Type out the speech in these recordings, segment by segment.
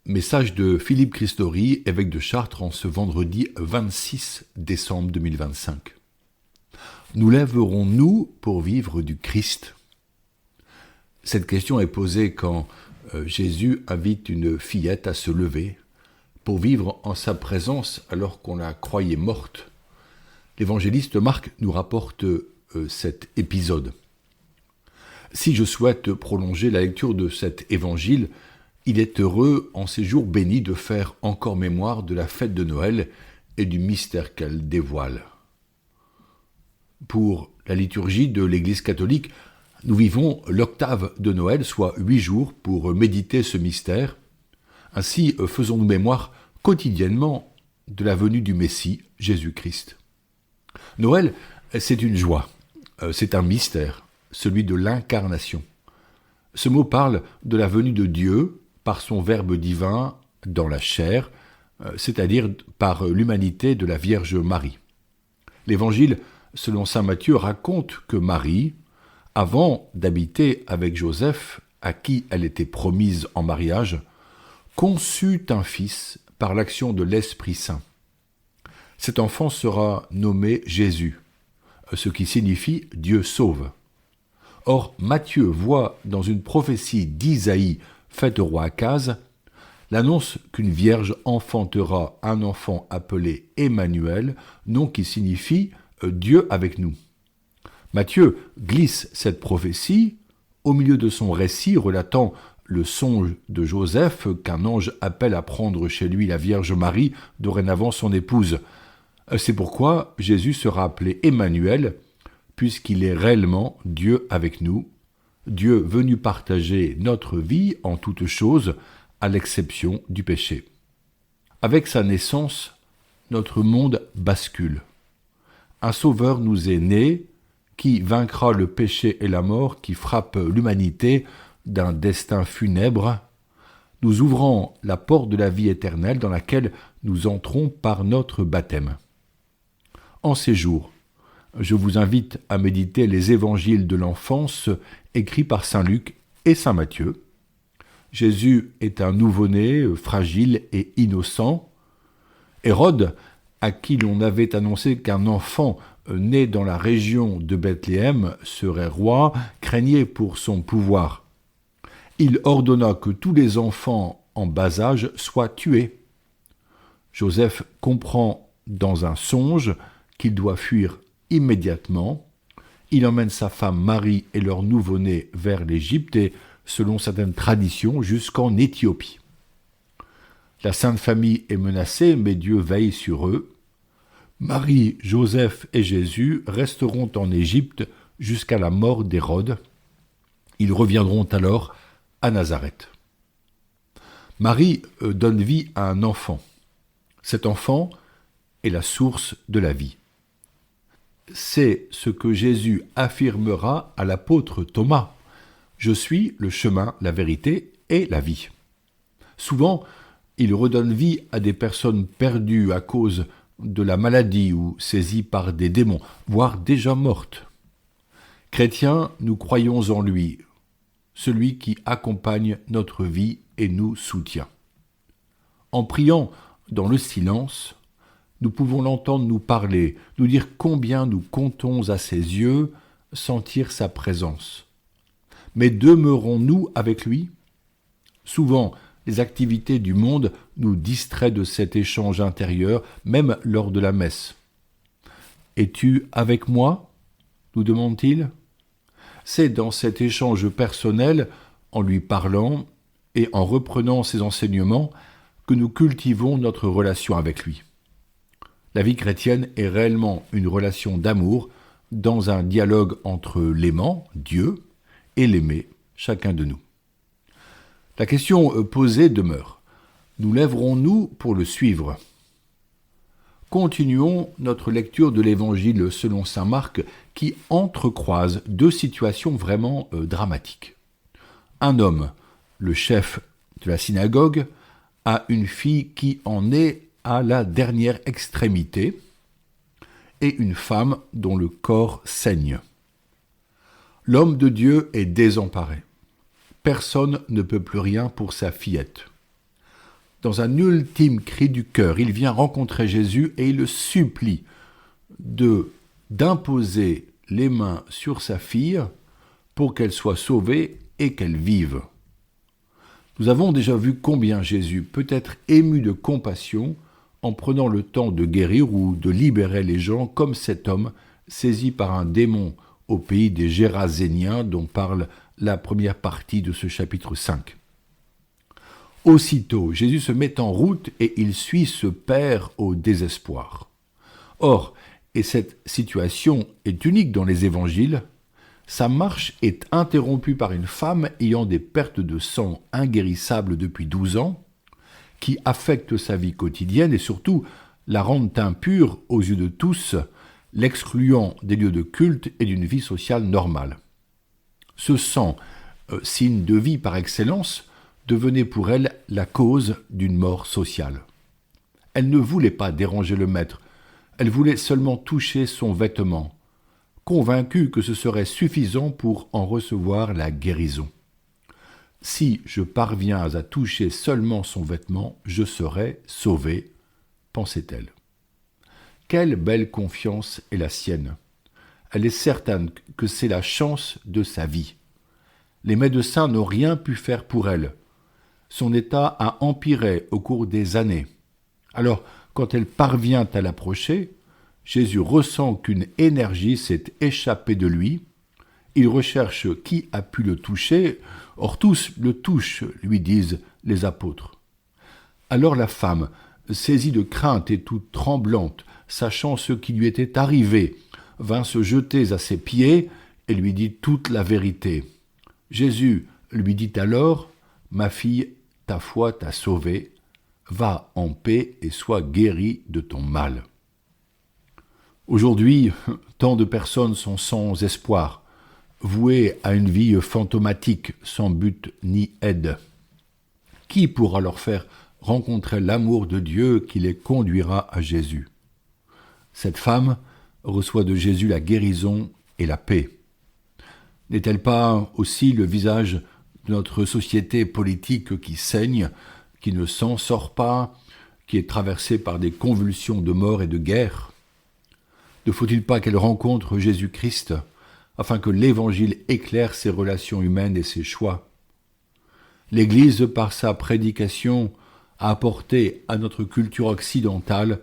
Message de Philippe Christori, évêque de Chartres, en ce vendredi 26 décembre 2025. Nous lèverons-nous pour vivre du Christ ? Cette question est posée quand Jésus invite une fillette à se lever pour vivre en sa présence alors qu'on la croyait morte. L'évangéliste Marc nous rapporte cet épisode. Si je souhaite prolonger la lecture de cet évangile, il est heureux en ces jours bénis de faire encore mémoire de la fête de Noël et du mystère qu'elle dévoile. Pour la liturgie de l'Église catholique, nous vivons l'octave de Noël, soit 8 jours pour méditer ce mystère. Ainsi, faisons-nous mémoire quotidiennement de la venue du Messie, Jésus-Christ. Noël, c'est une joie, c'est un mystère, celui de l'incarnation. Ce mot parle de la venue de Dieu par son Verbe divin dans la chair, c'est-à-dire par l'humanité de la Vierge Marie. L'Évangile, selon saint Matthieu, raconte que Marie, avant d'habiter avec Joseph, à qui elle était promise en mariage, conçut un fils par l'action de l'Esprit Saint. Cet enfant sera nommé Jésus, ce qui signifie « Dieu sauve ». Or, Matthieu voit dans une prophétie d'Isaïe faite au roi Akaz l'annonce qu'une vierge enfantera un enfant appelé Emmanuel, nom qui signifie « Dieu avec nous ». Matthieu glisse cette prophétie au milieu de son récit relatant le songe de Joseph qu'un ange appelle à prendre chez lui la Vierge Marie, dorénavant son épouse. C'est pourquoi Jésus sera appelé Emmanuel, puisqu'il est réellement Dieu avec nous, Dieu venu partager notre vie en toutes choses, à l'exception du péché. Avec sa naissance, notre monde bascule. Un sauveur nous est né, qui vaincra le péché et la mort qui frappent l'humanité d'un destin funèbre, nous ouvrant la porte de la vie éternelle dans laquelle nous entrons par notre baptême. En ces jours, je vous invite à méditer les évangiles de l'enfance écrits par saint Luc et saint Matthieu. Jésus est un nouveau-né, fragile et innocent. Hérode, à qui l'on avait annoncé qu'un enfant né dans la région de Bethléem serait roi, craignait pour son pouvoir. Il ordonna que tous les enfants en bas âge soient tués. Joseph comprend dans un songe qu'il doit fuir immédiatement. Il emmène sa femme Marie et leur nouveau-né vers l'Égypte et, selon certaines traditions, jusqu'en Éthiopie. La Sainte Famille est menacée, mais Dieu veille sur eux. Marie, Joseph et Jésus resteront en Égypte jusqu'à la mort d'Hérode. Ils reviendront alors à Nazareth. Marie donne vie à un enfant. Cet enfant est la source de la vie. C'est ce que Jésus affirmera à l'apôtre Thomas. « Je suis le chemin, la vérité et la vie ». Souvent, il redonne vie à des personnes perdues à cause de la maladie ou saisies par des démons, voire déjà mortes. Chrétiens, nous croyons en lui, celui qui accompagne notre vie et nous soutient. En priant dans le silence, nous pouvons l'entendre nous parler, nous dire combien nous comptons à ses yeux, sentir sa présence. Mais demeurons-nous avec lui ? Souvent, les activités du monde nous distraient de cet échange intérieur, même lors de la messe. « Es-tu avec moi ?» nous demande-t-il. C'est dans cet échange personnel, en lui parlant et en reprenant ses enseignements, que nous cultivons notre relation avec lui. La vie chrétienne est réellement une relation d'amour dans un dialogue entre l'aimant, Dieu, et l'aimé, chacun de nous. La question posée demeure. Nous lèverons-nous pour le suivre ? Continuons notre lecture de l'Évangile selon saint Marc qui entrecroise deux situations vraiment dramatiques. Un homme, le chef de la synagogue, a une fille qui en est à la dernière extrémité et une femme dont le corps saigne. L'homme de Dieu est désemparé. Personne ne peut plus rien pour sa fillette. Dans un ultime cri du cœur, il vient rencontrer Jésus et il le supplie d'imposer les mains sur sa fille pour qu'elle soit sauvée et qu'elle vive. Nous avons déjà vu combien Jésus peut être ému de compassion en prenant le temps de guérir ou de libérer les gens comme cet homme saisi par un démon au pays des Géraséniens dont parle la première partie de ce chapitre 5. Aussitôt, Jésus se met en route et il suit ce père au désespoir. Or, et cette situation est unique dans les évangiles, sa marche est interrompue par une femme ayant des pertes de sang inguérissables depuis 12 ans, qui affectent sa vie quotidienne et surtout la rendent impure aux yeux de tous, l'excluant des lieux de culte et d'une vie sociale normale. Ce sang, signe de vie par excellence, devenait pour elle la cause d'une mort sociale. Elle ne voulait pas déranger le maître, elle voulait seulement toucher son vêtement, convaincue que ce serait suffisant pour en recevoir la guérison. Si je parviens à toucher seulement son vêtement, je serai sauvée, pensait-elle. Quelle belle confiance est la sienne. Elle est certaine que c'est la chance de sa vie. Les médecins n'ont rien pu faire pour elle. Son état a empiré au cours des années. Alors, quand elle parvient à l'approcher, Jésus ressent qu'une énergie s'est échappée de lui. Il recherche qui a pu le toucher. Or tous le touchent, lui disent les apôtres. Alors la femme, saisie de crainte et toute tremblante, sachant ce qui lui était arrivé, vint se jeter à ses pieds et lui dit toute la vérité. Jésus lui dit alors, « Ma fille, ta foi t'a sauvée, va en paix et sois guérie de ton mal. » Aujourd'hui, tant de personnes sont sans espoir, vouées à une vie fantomatique, sans but ni aide. Qui pourra leur faire rencontrer l'amour de Dieu qui les conduira à Jésus? Cette femme reçoit de Jésus la guérison et la paix. N'est-elle pas aussi le visage de notre société politique qui saigne, qui ne s'en sort pas, qui est traversée par des convulsions de mort et de guerre? Ne faut-il pas qu'elle rencontre Jésus-Christ afin que l'Évangile éclaire ses relations humaines et ses choix? L'Église, par sa prédication, a apporté à notre culture occidentale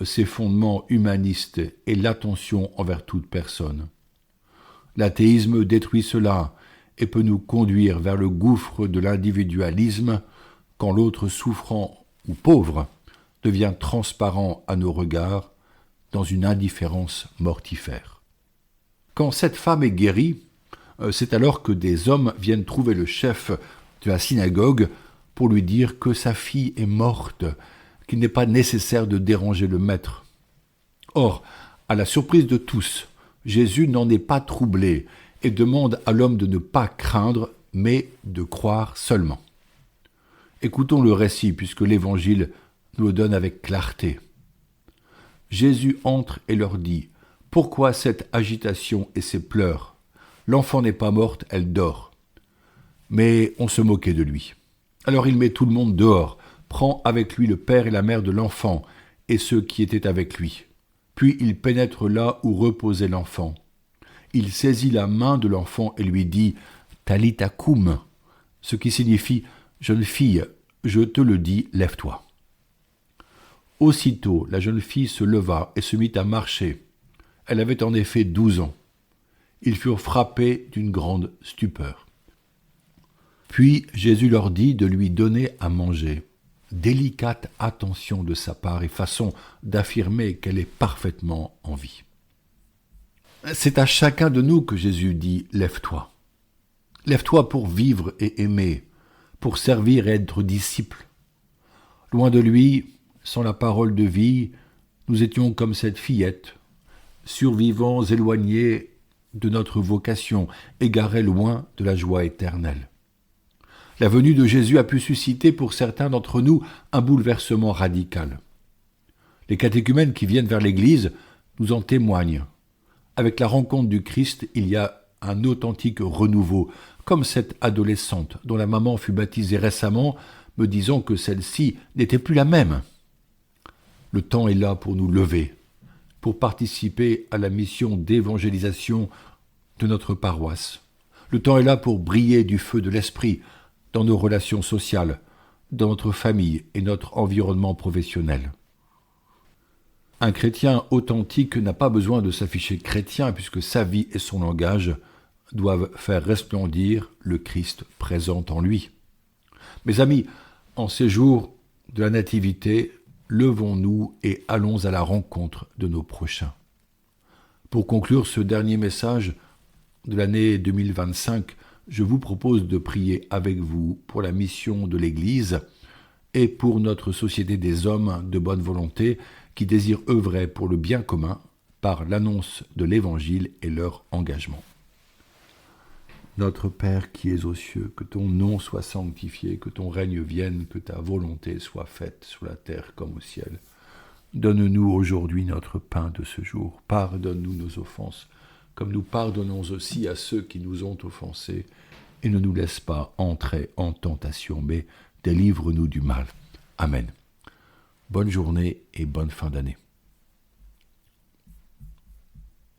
ses fondements humanistes et l'attention envers toute personne. L'athéisme détruit cela et peut nous conduire vers le gouffre de l'individualisme quand l'autre souffrant ou pauvre devient transparent à nos regards dans une indifférence mortifère. Quand cette femme est guérie, c'est alors que des hommes viennent trouver le chef de la synagogue pour lui dire que sa fille est morte, qu'il n'est pas nécessaire de déranger le maître. Or, à la surprise de tous, Jésus n'en est pas troublé et demande à l'homme de ne pas craindre, mais de croire seulement. Écoutons le récit, puisque l'Évangile nous le donne avec clarté. Jésus entre et leur dit « Pourquoi cette agitation et ces pleurs? L'enfant n'est pas morte, elle dort. » Mais on se moquait de lui. Alors il met tout le monde dehors, prend avec lui le père et la mère de l'enfant et ceux qui étaient avec lui. Puis il pénètre là où reposait l'enfant. Il saisit la main de l'enfant et lui dit « Talita koum », ce qui signifie « Jeune fille, je te le dis, lève-toi ». Aussitôt, la jeune fille se leva et se mit à marcher. Elle avait en effet 12 ans. Ils furent frappés d'une grande stupeur. Puis Jésus leur dit de lui donner à manger. Délicate attention de sa part et façon d'affirmer qu'elle est parfaitement en vie. C'est à chacun de nous que Jésus dit « Lève-toi ». Lève-toi pour vivre et aimer, pour servir et être disciple. Loin de lui, sans la parole de vie, nous étions comme cette fillette, survivants éloignés de notre vocation, égarés loin de la joie éternelle. La venue de Jésus a pu susciter pour certains d'entre nous un bouleversement radical. Les catéchumènes qui viennent vers l'Église nous en témoignent. Avec la rencontre du Christ, il y a un authentique renouveau, comme cette adolescente dont la maman fut baptisée récemment, me disant que celle-ci n'était plus la même. Le temps est là pour nous lever, pour participer à la mission d'évangélisation de notre paroisse. Le temps est là pour briller du feu de l'esprit dans nos relations sociales, dans notre famille et notre environnement professionnel. Un chrétien authentique n'a pas besoin de s'afficher chrétien puisque sa vie et son langage doivent faire resplendir le Christ présent en lui. Mes amis, en ces jours de la Nativité, levons-nous et allons à la rencontre de nos prochains. Pour conclure ce dernier message de l'année 2025, je vous propose de prier avec vous pour la mission de l'Église et pour notre société des hommes de bonne volonté qui désirent œuvrer pour le bien commun par l'annonce de l'Évangile et leur engagement. Notre Père qui es aux cieux, que ton nom soit sanctifié, que ton règne vienne, que ta volonté soit faite sur la terre comme au ciel. Donne-nous aujourd'hui notre pain de ce jour. Pardonne-nous nos offenses, comme nous pardonnons aussi à ceux qui nous ont offensés. Et ne nous laisse pas entrer en tentation, mais délivre-nous du mal. Amen. Bonne journée et bonne fin d'année.